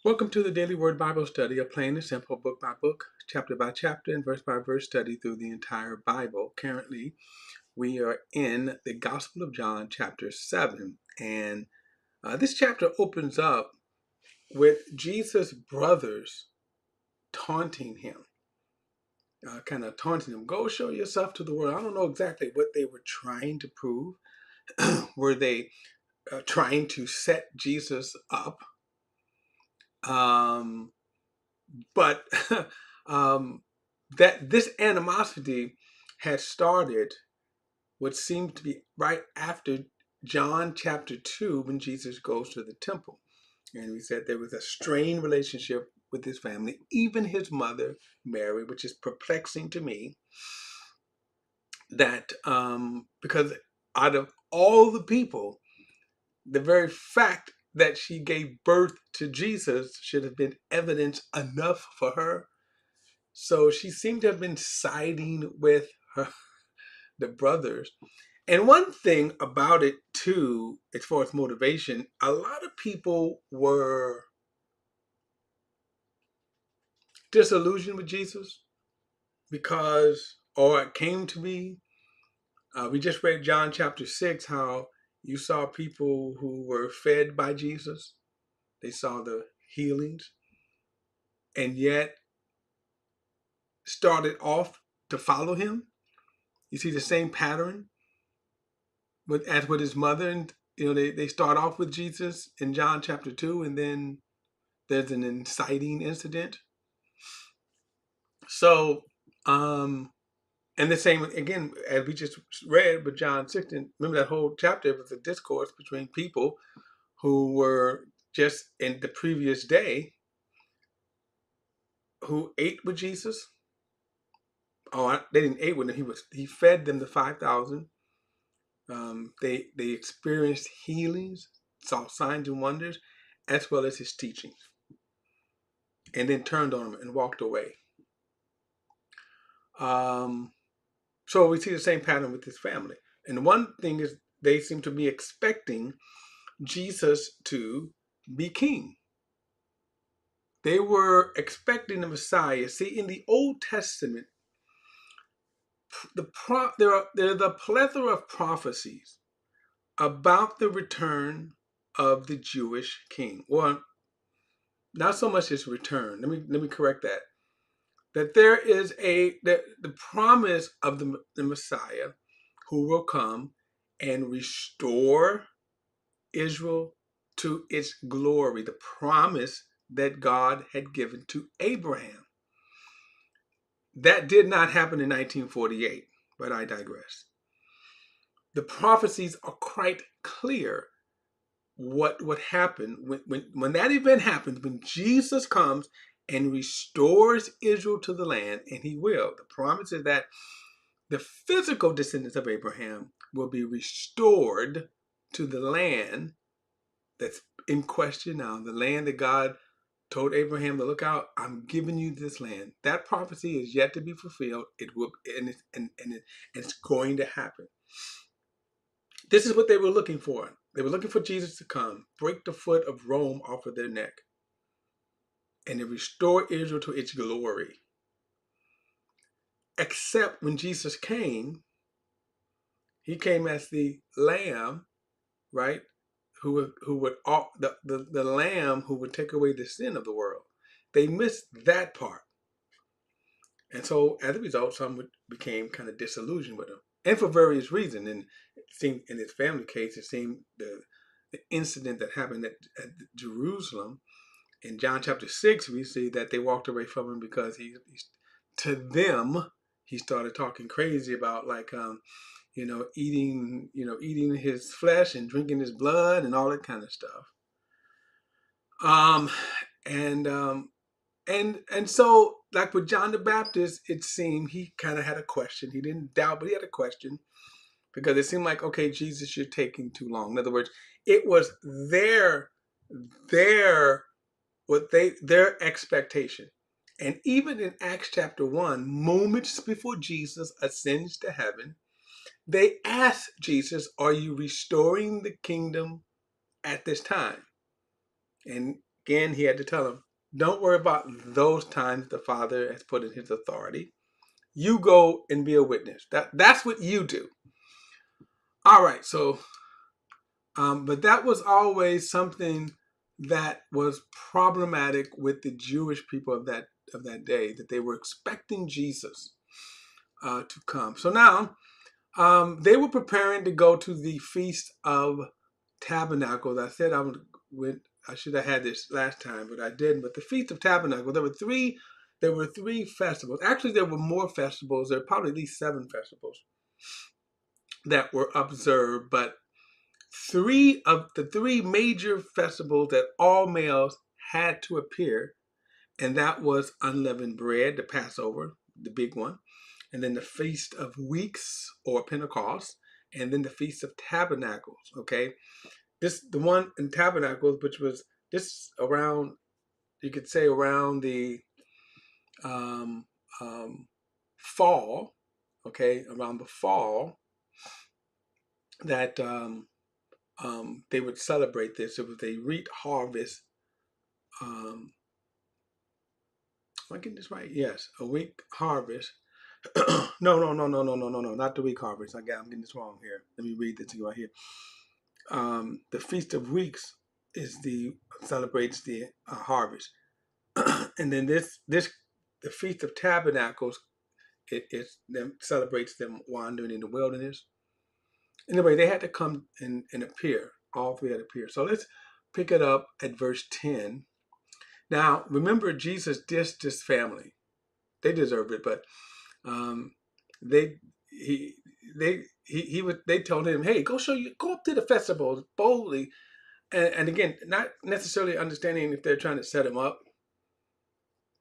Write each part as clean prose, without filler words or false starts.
Welcome to the Daily Word Bible Study, a plain and simple book by book, chapter by chapter, and verse by verse study through the entire Bible. Currently, we are in the Gospel of John, chapter 7, and this chapter opens up with Jesus' brothers taunting him, Go show yourself to the world. I don't know exactly what they were trying to prove. Were they trying to set Jesus up? But um, that this animosity had started what seemed to be right after John chapter 2 when Jesus goes to the temple. And we said there was a strained relationship with his family, even his mother, Mary, which is perplexing to me that because out of all the people, the very fact that she gave birth to Jesus should have been evidence enough for her. So she seemed to have been siding with the brothers. And one thing about it too, as far as motivation, a lot of people were disillusioned with Jesus or it came to me, we just read John chapter 6, how you saw people who were fed by Jesus. They saw the healings and yet started off to follow him. You see the same pattern as with his mother. And they start off with Jesus in John chapter 2, and then there's an inciting incident. So, and the same again as we just read with John 16. Remember that whole chapter was a discourse between people who were just in the previous day who ate with Jesus. Oh, they didn't eat with him. He fed them the 5,000. They experienced healings, saw signs and wonders, as well as his teachings, and then turned on him and walked away. So we see the same pattern with his family. And one thing is they seem to be expecting Jesus to be king. They were expecting the Messiah. See, in the Old Testament, there's a plethora of prophecies about the return of the Jewish king. Well, not so much his return. Let me correct that. That there is the promise of the Messiah who will come and restore Israel to its glory, the promise that God had given to Abraham. That did not happen in 1948, but I digress. The prophecies are quite clear what would happen when that event happens, when Jesus comes and restores Israel to the land, and he will. The promise is that the physical descendants of Abraham will be restored to the land that's in question now, the land that God told Abraham to look out. I'm giving you this land. That prophecy is yet to be fulfilled. It will, and it's going to happen. This is what they were looking for. They were looking for Jesus to come, break the foot of Rome off of their neck, and to restore Israel to its glory. Except when Jesus came, he came as the lamb, right? Who would the lamb who would take away the sin of the world. They missed that part. And so as a result, some became kind of disillusioned with him. And for various reasons. And it seemed in his family case, it seemed the incident that happened at Jerusalem in John chapter 6, we see that they walked away from him because to them, he started talking crazy about eating his flesh and drinking his blood and all that kind of stuff. And so, like with John the Baptist, it seemed he kind of had a question. He didn't doubt, but he had a question because it seemed like, okay, Jesus, you're taking too long. In other words, it was their expectation. And even in Acts chapter 1, moments before Jesus ascends to heaven, they asked Jesus, are you restoring the kingdom at this time? And again, he had to tell them, don't worry about those times the Father has put in his authority. You go and be a witness. That's what you do. All right, so, but that was always something that was problematic with the Jewish people of that day, that they were expecting Jesus to come. So now they were preparing to go to the Feast of Tabernacles. I said I should have had this last time, but I didn't. But the Feast of Tabernacles, there were three festivals. Actually, there were more festivals. There were probably at least 7 festivals that were observed, but 3 of the 3 major festivals that all males had to appear, and that was unleavened bread, the Passover, the big one, and then the Feast of Weeks or Pentecost, and then the Feast of Tabernacles. Okay, the one in Tabernacles, which was this around, you could say around the um, fall, okay, around the fall, that they would celebrate this. It was a wheat harvest. Am I getting this right? Yes, a wheat harvest. No, not the wheat harvest. I'm getting this wrong here. Let me read this to you right here. The Feast of Weeks celebrates the harvest, and then the Feast of Tabernacles, it celebrates them wandering in the wilderness. Anyway, they had to come and appear. All 3 had to appear. So let's pick it up at verse 10. Now, remember, Jesus dissed his family. They deserved it, but they told him, "Hey, go up to the festival boldly," and again, not necessarily understanding if they're trying to set him up,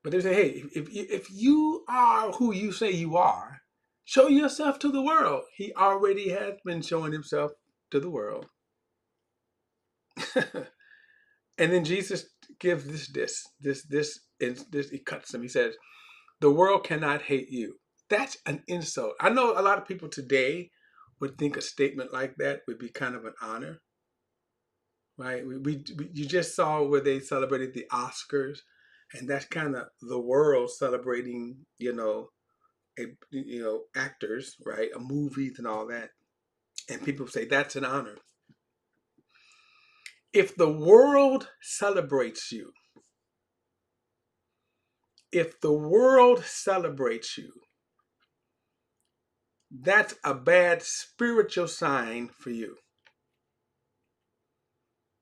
but they say, "Hey, if you are who you say you are, show yourself to the world." He already has been showing himself to the world. And then Jesus gives this, he cuts them. He says, "The world cannot hate you." That's an insult. I know a lot of people today would think a statement like that would be kind of an honor, right? You just saw where they celebrated the Oscars, and that's kind of the world celebrating, actors, right? Movies and all that. And people say that's an honor. If the world celebrates you, that's a bad spiritual sign for you.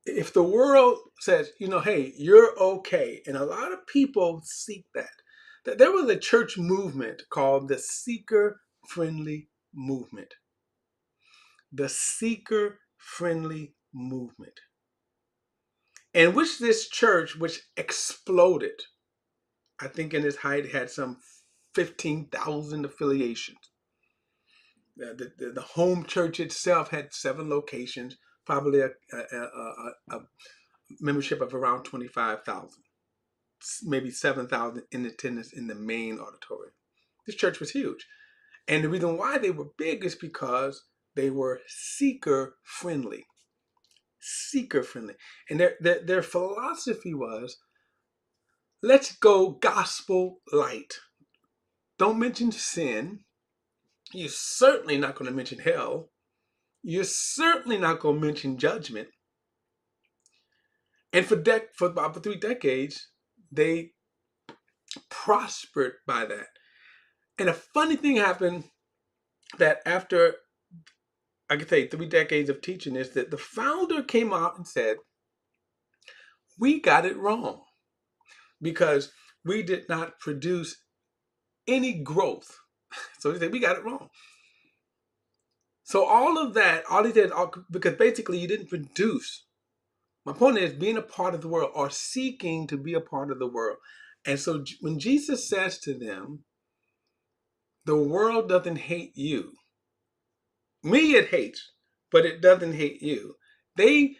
If the world says, hey, you're okay, and a lot of people seek that there was a church movement called the seeker-friendly movement. The seeker-friendly movement. In which this church, which exploded, I think in its height, had some 15,000 affiliations. The home church itself had 7 locations, probably a membership of around 25,000, maybe 7,000 in attendance in the main auditorium. This church was huge. And the reason why they were big is because they were seeker friendly. Seeker friendly. And their philosophy was, let's go gospel light. Don't mention sin. You're certainly not going to mention hell. You're certainly not going to mention judgment. And for about 3 decades, they prospered by that. And a funny thing happened that after, I could say, 3 decades of teaching this, that the founder came out and said, we got it wrong because we did not produce any growth. So he said, we got it wrong. So all of that, all he did, because basically you didn't produce. My point is being a part of the world or seeking to be a part of the world. And so when Jesus says to them, the world doesn't hate you. Me it hates, but it doesn't hate you. They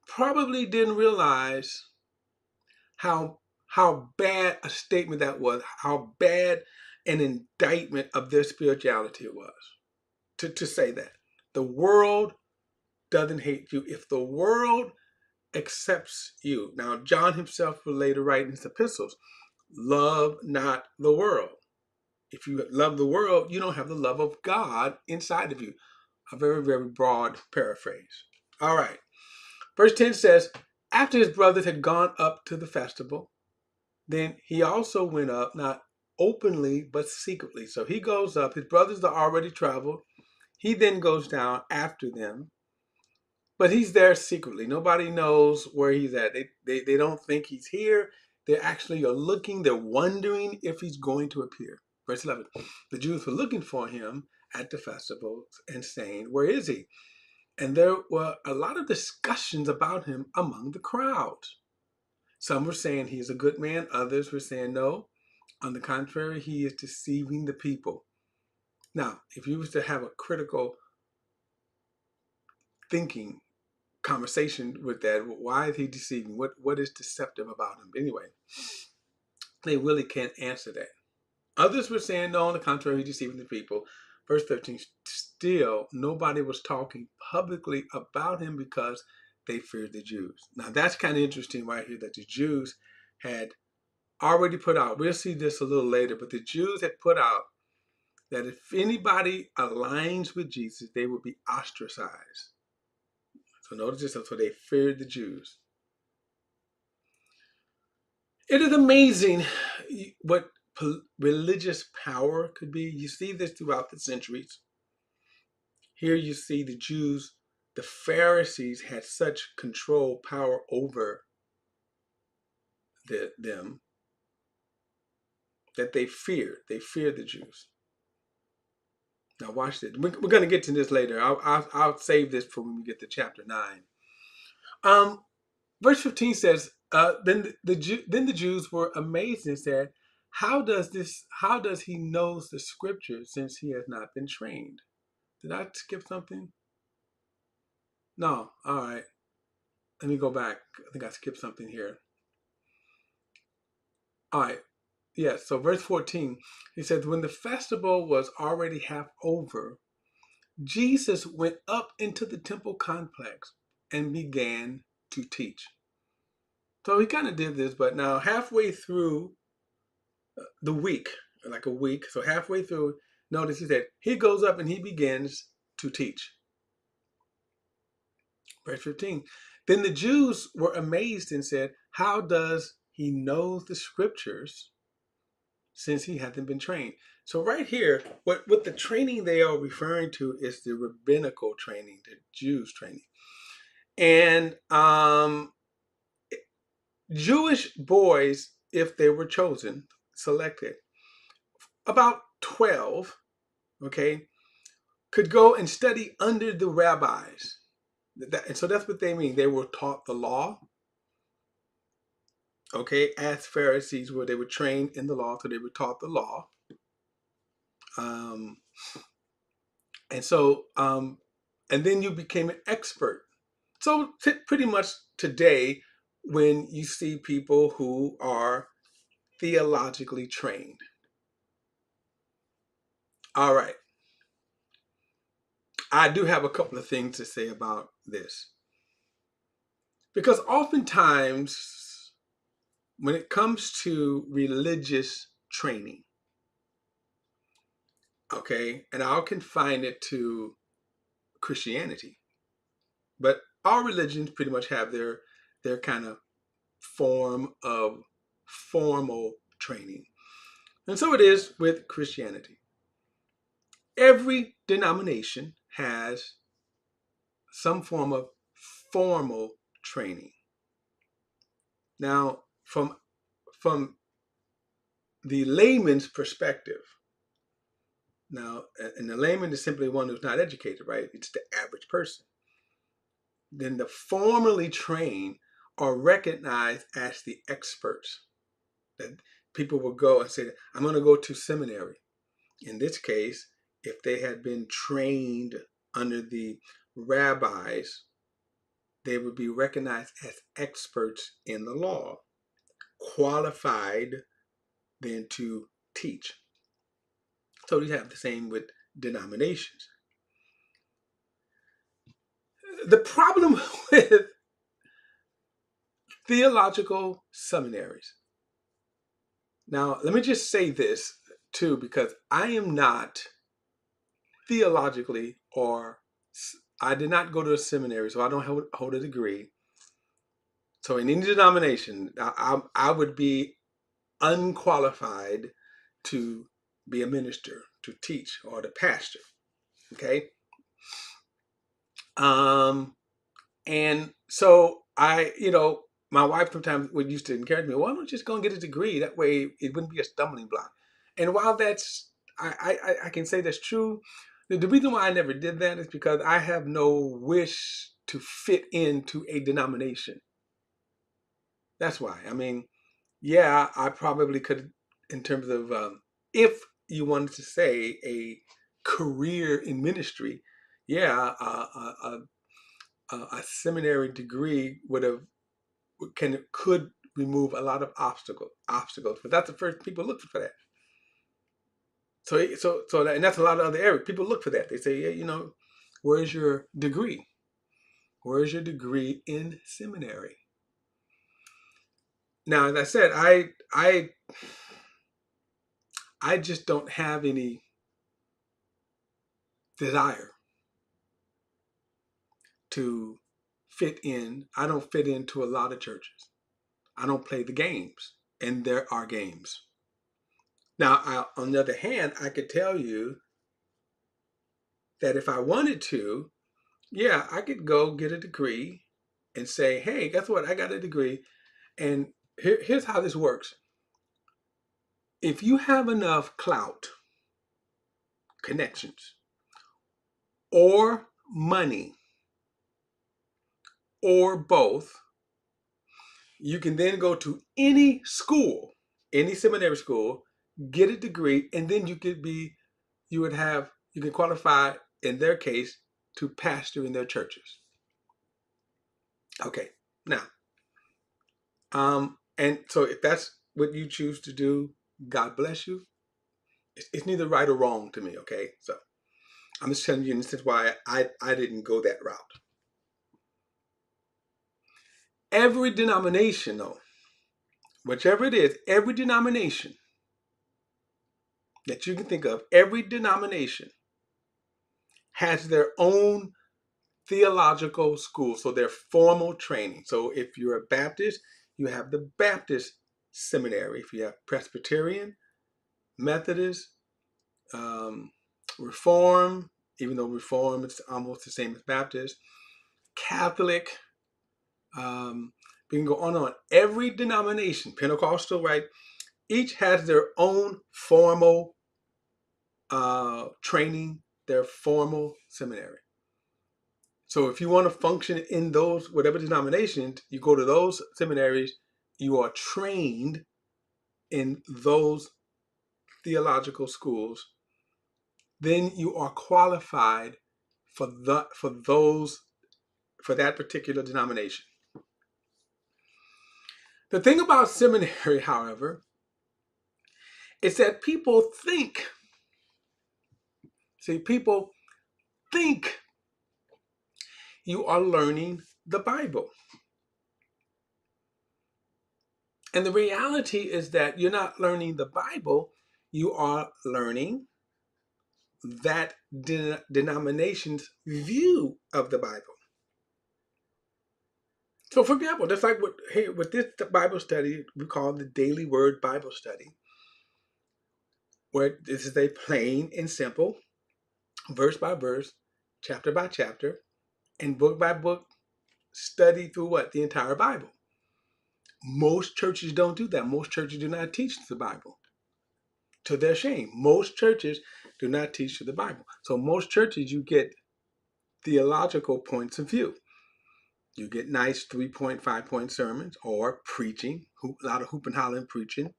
probably didn't realize how bad a statement that was, how bad an indictment of their spirituality it was to say that. The world doesn't hate you. If the world accepts you. Now, John himself will later write in his epistles, love not the world. If you love the world, you don't have the love of God inside of you. A very, very broad paraphrase. All right. Verse 10 says, after his brothers had gone up to the festival, then he also went up, not openly, but secretly. So he goes up. His brothers are already traveled. He then goes down after them. But he's there secretly. Nobody knows where he's at. They don't think he's here. They actually are looking. They're wondering if he's going to appear. Verse 11. The Jews were looking for him at the festival and saying, where is he? And there were a lot of discussions about him among the crowd. Some were saying he's a good man. Others were saying no. On the contrary, he is deceiving the people. Now, if you was to have a critical thinking conversation with that, why is he deceiving? What is deceptive about him? Anyway, they really can't answer that. Others were saying no, on the contrary, he's deceiving the people. Verse 13, still nobody was talking publicly about him because they feared the Jews. Now that's kind of interesting right here that the Jews had already put out, we'll see this a little later, but the Jews had put out that if anybody aligns with Jesus, they would be ostracized. So notice this, so they feared the Jews. It is amazing what religious power could be. You see this throughout the centuries. Here you see the Jews, the Pharisees had such control, power over them that they feared the Jews. Now watch this. We're going to get to this later. I'll save this for when we get to chapter 9. Verse 15 says, then the Jews were amazed and said, how does he knows the scriptures since he has not been trained? Did I skip something? No. All right. Let me go back. I think I skipped something here. All right. Yes. So verse 14, he says, when the festival was already half over, Jesus went up into the temple complex and began to teach. So he kind of did this, but now halfway through the week, like a week, so halfway through, notice he said, he goes up and he begins to teach. Verse 15, then the Jews were amazed and said, how does he know the scriptures since he hasn't been trained? So right here, what the training they are referring to is the rabbinical training, the Jews training. And Jewish boys, if they were chosen, selected, about 12, okay, could go and study under the rabbis. And so that's what they mean. They were taught the law, okay, as Pharisees were. They were trained in the law, so they were taught the law. And so, and then you became an expert. So pretty much today, when you see people who are theologically trained. All right. I do have a couple of things to say about this. Because oftentimes, when it comes to religious training, okay, and I'll confine it to Christianity, but all religions pretty much have their kind of form of formal training. And so it is with Christianity. Every denomination has some form of formal training. Now, from the layman's perspective, now, and the layman is simply one who's not educated, right? It's the average person. Then the formally trained are recognized as the experts. That people will go and say, I'm going to go to seminary. In this case, if they had been trained under the rabbis, they would be recognized as experts in the law, qualified then to teach. So you have the same with denominations. The problem with theological seminaries. Now, let me just say this too, because I am not theologically, or I did not go to a seminary, so I don't hold a degree. So in any denomination, I would be unqualified to be a minister, to teach, or to pastor. Okay. And so my wife sometimes would used to encourage me, why don't you just go and get a degree? That way it wouldn't be a stumbling block. And while I can say that's true, the reason why I never did that is because I have no wish to fit into a denomination. That's why. I mean, yeah, I probably could, in terms of, if you wanted to say a career in ministry, yeah, a seminary degree could remove a lot of obstacles, but that's the first people look for that. And that's a lot of other areas. People look for that. They say, yeah, where's your degree? Where's your degree in seminary? Now, as I said, I just don't have any desire to fit in. I don't fit into a lot of churches. I don't play the games, and there are games. Now, on the other hand, I could tell you that if I wanted to, yeah, I could go get a degree and say, hey, guess what? I got a degree. And here's how this works. If you have enough clout, connections, or money, or both, you can then go to any school, any seminary school, get a degree, and then you can qualify, in their case, to pastor in their churches. Okay, now, and so if that's what you choose to do, God bless you. It's neither right or wrong to me, okay? So I'm just telling you, and this is why I didn't go that route. Every denomination, though, whichever it is, every denomination that you can think of, every denomination has their own theological school, so their formal training. So if you're a Baptist, you have the Baptist seminary. If you have Presbyterian, Methodist, Reform, even though Reform is almost the same as Baptist, Catholic, we can go on and on. Every denomination, Pentecostal, right? Each has their own formal training, their formal seminary. So if you want to function in those, whatever denominations, you go to those seminaries, you are trained in those theological schools, then you are qualified for that particular denomination. The thing about seminary, however, is that people think you are learning the Bible. And the reality is that you're not learning the Bible, you are learning that denomination's view of the Bible. So, for example, just like with this Bible study we call the Daily Word Bible Study, where this is a plain and simple, verse by verse, chapter by chapter, and book by book study through the entire Bible. Most churches don't do that. Most churches do not teach the Bible. To their shame, most churches do not teach the Bible. So most churches, you get theological points of view. You get nice 3-point, 5-point sermons, or preaching, a lot of hoop and hollering preaching.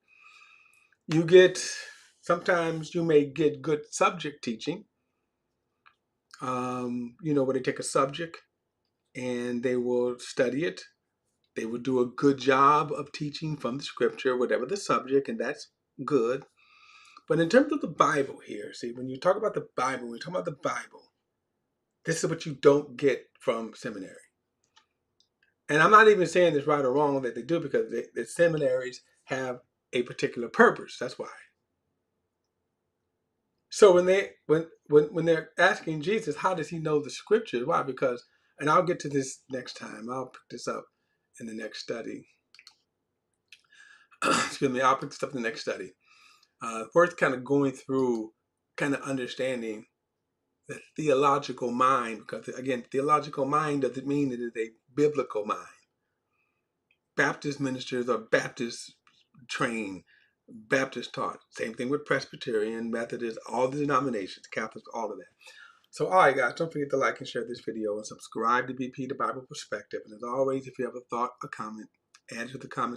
Sometimes you may get good subject teaching, where they take a subject and they will study it. They will do a good job of teaching from the scripture, whatever the subject, and that's good. But in terms of the Bible here, see, when you talk about the Bible, this is what you don't get from seminary. And I'm not even saying it's right or wrong that they do, because the seminaries have a particular purpose. That's why. So when they're asking Jesus, how does he know the scriptures? Why? Because, and I'll get to this next time. I'll pick this up in the next study. Excuse me. I'll pick this up in the next study. First, kind of going through, kind of understanding the theological mind, because again, theological mind doesn't mean it is a biblical mind. Baptist ministers are Baptist trained, Baptist taught. Same thing with Presbyterian, Methodist, all the denominations, Catholics, all of that. So, all right, guys, don't forget to like and share this video and subscribe to BP, The Bible Perspective. And as always, if you have a thought, a comment, add to the comments